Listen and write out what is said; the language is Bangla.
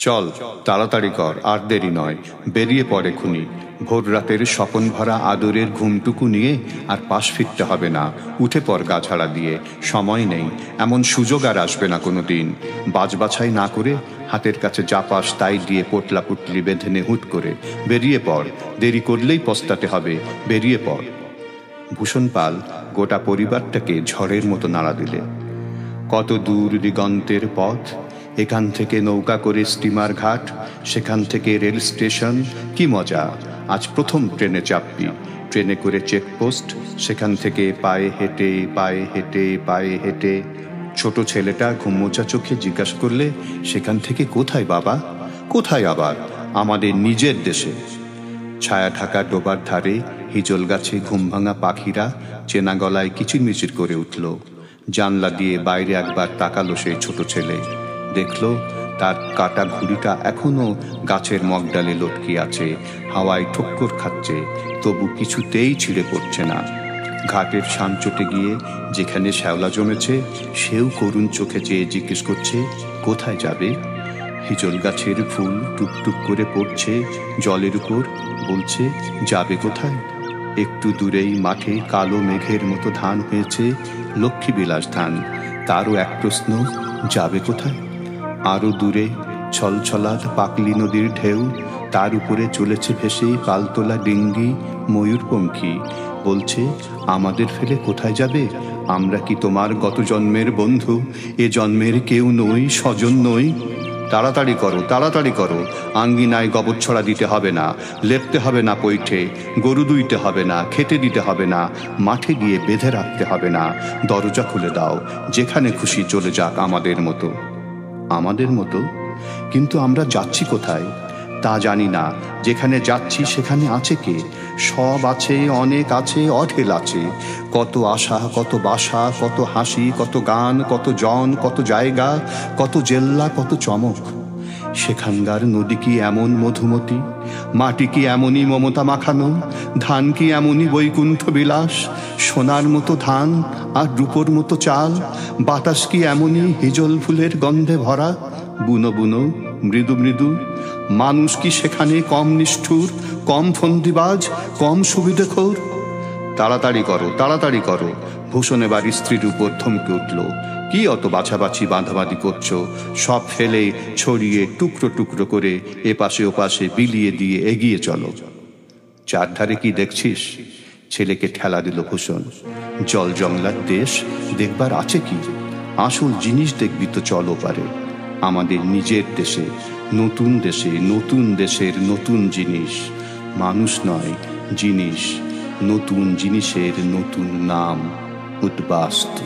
চল, তাড়াতাড়ি কর, আর দেরি নয়, বেরিয়ে পড়ে খুনি। ভোর রাতের স্বপন ভরা আদরের ঘুমটুকু নিয়ে আর পাশ ফিরতে হবে না। উঠে পড় গা ঝাড়া দিয়ে, সময় নেই, এমন সুযোগ আর আসবে না কোনো দিন। বাছবাছাই না করে হাতের কাছে যা পাস তাই দিয়ে পোটলা পুটলি বেঁধে নে হুট করে। বেরিয়ে পড়, দেরি করলেই পস্তাতে হবে, বেরিয়ে পড়। ভূষণ পাল গোটা পরিবারটাকে ঝড়ের মতো নাড়া দিলে। কত দূর দিগন্তের পথ, এখান থেকে নৌকা করে স্টিমার ঘাট, সেখান থেকে রেল স্টেশন। কি মজা, আজ প্রথম ট্রেনে চাপবি। ট্রেনে করে চেকপোস্ট, সেখান থেকে পায়ে হেঁটে পায়ে হেঁটে পায়ে হেঁটে। ছোট ছেলেটা ঘুমোচা চোখে জিজ্ঞাসা করলে, সেখান থেকে কোথায় বাবা? কোথায় আবার? আমাদের নিজের দেশে। ছায়া ঢাকা ডোবার ধারে হিজল গাছে ঘুমভাঙা পাখিরা চেনা গলায় কিচিরমিচির করে উঠল। জানলা দিয়ে বাইরে একবার তাকালো সেই ছোট ছেলে, দেখল তার কাটা ঘুড়িটা এখনো গাছের মগডালে লটকে আছে, হাওয়ায় ঠক্কর খাচ্ছে, তবু কিছুতেই ছিঁড়ে পড়ছে না। ঘাটের শান চটে গিয়ে যেখানে শ্যাওলা জমেছে, সেও করুণ চোখে চেয়ে জিজ্ঞেস করছে, কোথায় যাবে? হিজল গাছের ফুল টুকটুক করে পড়ছে জলের উপর, বলছে, যাবে কোথায়? একটু দূরেই মাঠে কালো মেঘের মতো ধান হয়েছে, লক্ষ্মীবিলাস ধান। তারও এক প্রশ্ন, যাবে কোথায়? আরও দূরে ছলছলাট পাকলি নদীর ঢেউ, তার উপরে চলেছে ভেসে পালতোলা ডিঙ্গি, ময়ূরপঙ্খী। বলছে, আমাদের ফেলে কোথায় যাবে? আমরা কি তোমার গত জন্মের বন্ধু? এ জন্মের কেউ নই, স্বজন নই। তাড়াতাড়ি করো, তাড়াতাড়ি করো, আঙ্গিনায় গোবর ছড়া দিতে হবে না, লেপতে হবে না পৈঠে, গরু দুইতে হবে না, খেতে দিতে হবে না, মাঠে গিয়ে বেঁধে রাখতে হবে না। দরজা খুলে দাও, যেখানে খুশি চলে যাক আমাদের মতো। আমাদের মতো? কিন্তু আমরা যাচ্ছি কোথায় তা জানি না। যেখানে যাচ্ছি সেখানে আছে কে? সব আছে, অনেক আছে, অঢেল আছে। কত আশা, কত বাসা, কত হাসি, কত গান, কত জন, কত জায়গা, কত জেল্লা, কত চমক। সেখানকার নদী কি এমন মধুমতি? মাটি কি এমনই মমতা মাখানো? ধান কি এমনই বৈকুণ্ঠ বিলাস? সোনার মতো ধান আর রূপোর মতো চাল। বাতাস কি এমনই হিজল ফুলের গন্ধে ভরা, বুনো বুনো, মৃদু মৃদু? মানুষ কি সেখানে কম নিষ্ঠুর, কম ফন্দিবাজ, কম সুবিধেখোর? তাড়াতাড়ি করো, তাড়াতাড়ি করো। ভূষণ এবার স্ত্রীর উপর ধমকে উঠল, কি অত বাছাবাছি বাঁধাবাঁধি করছো? সব ফেলে ছড়িয়ে টুকরো টুকরো করে এপাশে ওপাশে বিলিয়ে দিয়ে এগিয়ে চলো। চারধারে কি দেখছিস? ছেলেকে ঠেলা দিল ভূষণ। জল জংলার দেশ, দেখবার আছে কি? আসল জিনিস দেখবি তো চল ওপারে, আমাদের নিজের দেশে, নতুন দেশে, নতুন দেশের নতুন জিনিস। মানুষ নয়, জিনিস, নতুন জিনিসের নতুন নাম, উদ্বাস্তু।